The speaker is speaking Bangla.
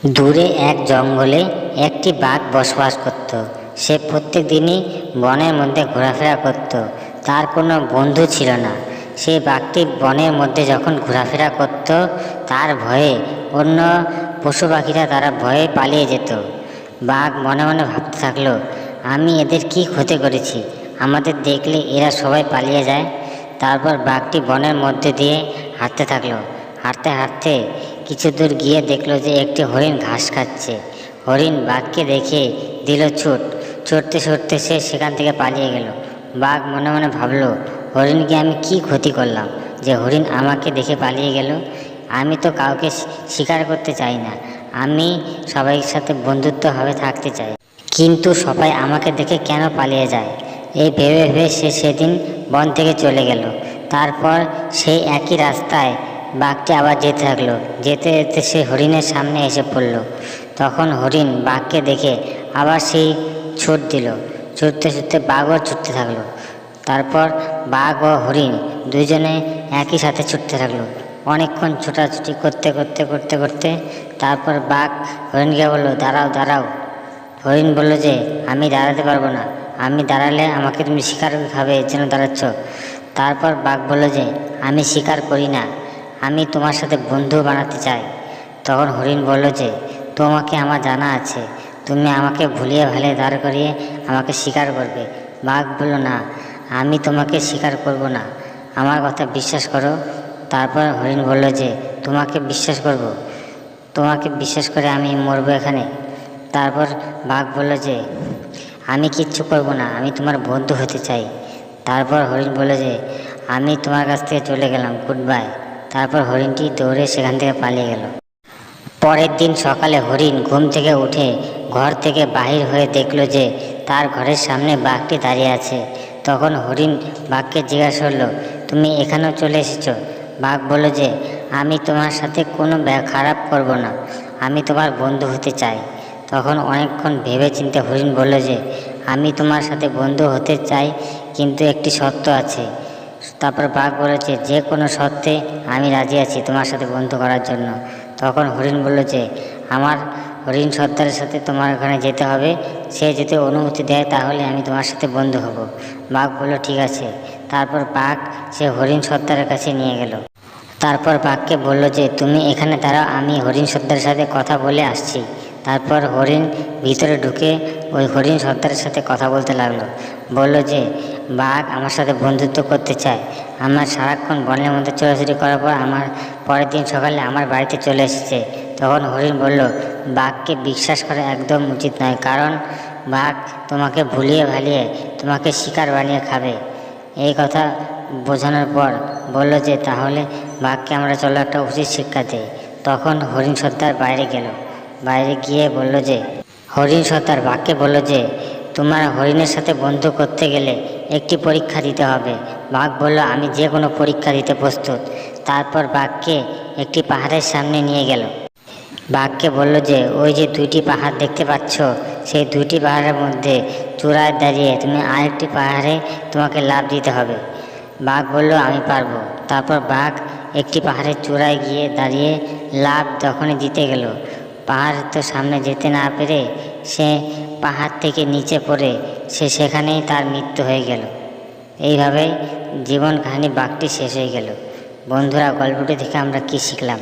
দূরে এক জঙ্গলে একটি বাঘ বসবাস করত। সে প্রত্যেক দিনই বনের মধ্যে ঘোরাফেরা করত। তার কোনো বন্ধু ছিল না। সেই বাঘটি বনের মধ্যে যখন ঘোরাফেরা করত, তার ভয়ে অন্য পশু পাখিরা তারা ভয়ে পালিয়ে যেত। বাঘ মনে মনে ভাবতে থাকলো, আমি এদের কি ক্ষতি করেছি, আমাদের দেখলে এরা সবাই পালিয়ে যায়। তারপর বাঘটি বনের মধ্যে দিয়ে হাঁটতে থাকলো। হাঁটতে হাঁটতে কিছু দূর গিয়ে দেখলো যে একটি হরিণ ঘাস খাচ্ছে। হরিণ বাঘকে দেখে দিল ছুট। ছুটতে ছুটতে সে সেখান থেকে পালিয়ে গেল। বাঘ মনে মনে ভাবলো, হরিণকে আমি কি ক্ষতি করলাম যে হরিণ আমাকে দেখে পালিয়ে গেল। আমি তো কাউকে শিকার করতে চাই না, আমি সবাইয়ের সাথে বন্ধুত্বভাবে থাকতে চাই, কিন্তু সবাই আমাকে দেখে কেন পালিয়ে যায়। এই ভেবে ভেবে সে সেদিন বন থেকে চলে গেল। তারপর সেই একই রাস্তায় বাঘটি আবার যেতে থাকলো। যেতে যেতে সে হরিণের সামনে এসে পড়ল। তখন হরিণ বাঘকে দেখে আবার সেই ছুট দিল। ছুটতে ছুটতে বাঘও ছুটতে থাকলো। তারপর বাঘ ও হরিণ দুইজনে একই সাথে ছুটতে থাকলো। অনেকক্ষণ ছোটাছুটি করতে করতে করতে করতে তারপর বাঘ হরিণকে বললো, দাঁড়াও দাঁড়াও। হরিণ বলল যে, আমি দাঁড়াতে পারবো না, আমি দাঁড়ালে আমাকে তুমি শিকার খাবে, এর জন্য দাঁড়াচ্ছ। তারপর বাঘ বলল যে, আমি শিকার করি না, আমি তোমার সাথে বন্ধু বানাতে চাই। তখন হরিণ বলল যে, তোমাকে আমার জানা আছে, তুমি আমাকে ভুলিয়ে ভালিয়ে দাঁড় করিয়ে আমাকে শিকার করবে। বাঘ বলল, না, আমি তোমাকে শিকার করব না, আমার কথা বিশ্বাস করো। তারপর হরিণ বলল যে, তোমাকে বিশ্বাস করব, তোমাকে বিশ্বাস করে আমি মরবো এখানে। তারপর বাঘ বলল যে, আমি কিচ্ছু করব না, আমি তোমার বন্ধু হতে চাই। তারপর হরিণ বলল যে, আমি তোমার কাছ থেকে চলে গেলাম, গুড বাই। তারপর হরিণটি দৌড়ে সেখান থেকে পালিয়ে গেল। পরের দিন সকালে হরিণ ঘুম থেকে উঠে ঘর থেকে বাহির হয়ে দেখল যে তার ঘরের সামনে বাঘটি দাঁড়িয়ে আছে। তখন হরিণ বাঘকে জিজ্ঞাসা করলো, তুমি এখানেও চলে এসেছো? বাঘ বলল যে, আমি তোমার সাথে কোনো খারাপ করব না, আমি তোমার বন্ধু হতে চাই। তখন অনেকক্ষণ ভেবে চিন্তে হরিণ বলল যে, আমি তোমার সাথে বন্ধু হতে চাই, কিন্তু একটি শর্ত আছে। তারপর বাঘ বলেছে, যে কোনো শর্তে আমি রাজি আছি তোমার সাথে বন্ধু করার জন্য। তখন হরিণ বলল যে, আমার হরিণ সর্দারের সাথে তোমার ওখানে যেতে হবে, সে যদি অনুমতি দেয় তাহলে আমি তোমার সাথে বন্ধু হব। বাঘ বলল, ঠিক আছে। তারপর বাঘ সে হরিণ সর্দারের কাছে নিয়ে গেল। তারপর বাঘকে বলল যে, তুমি এখানে দাঁড়াও, আমি হরিণ সর্দারের সাথে কথা বলে আসছি। তারপর হরিণ ভিতরে ঢুকে ওই হরিণ সর্দারের সাথে কথা বলতে লাগলো। বলল যে, বাঘ আমার সাথে বন্ধুত্ব করতে চায়। আমার সারাক্ষণ বনের মধ্যে চোরাচুরি করার পর আমার পরের দিন সকালে আমার বাড়িতে চলে এসেছে। তখন হরিণ বলল, বাঘকে বিশ্বাস করা একদম উচিত নয়, কারণ বাঘ তোমাকে ভুলিয়ে ভালিয়ে তোমাকে শিকার বানিয়ে খাবে। এই কথা বোঝানোর পর বলল যে, তাহলে বাঘকে আমরা চলো একটা উচিত শিক্ষা দেই। তখন হরিণ সর্দার বাইরে গেল। বাইরে গিয়ে বলল যে, হরিণ সর্দার বাঘকে বলল যে, তোমার হরিণের সাথে বন্ধু করতে গেলে একটি পরীক্ষা দিতে হবে। বাঘ বলল, আমি যে কোনো পরীক্ষা দিতে প্রস্তুত। তারপর বাঘকে একটি পাহাড়ের সামনে নিয়ে গেল। বাঘকে বলল যে, ওই যে দুইটি পাহাড় দেখতে পাচ্ছ, সেই দুইটি পাহাড়ের মধ্যে চূড়ায় দাঁড়িয়ে তুমি আরেকটি পাহাড়ে তোমাকে লাফ দিতে হবে। বাঘ বলল, আমি পারবো। তারপর বাঘ একটি পাহাড়ের চূড়ায় গিয়ে দাঁড়িয়ে লাফ যখনই দিতে গেল, পাহাড় তো সামনে যেতে না পেরে সে পাহাড় থেকে নিচে পড়ে সে সেখানেই তার মৃত্যু হয়ে গেল। এইভাবেই জীবন কাহিনী বাঘটি শেষ হয়ে গেল। বন্ধুরা, গল্পটি থেকে আমরা কি শিখলাম?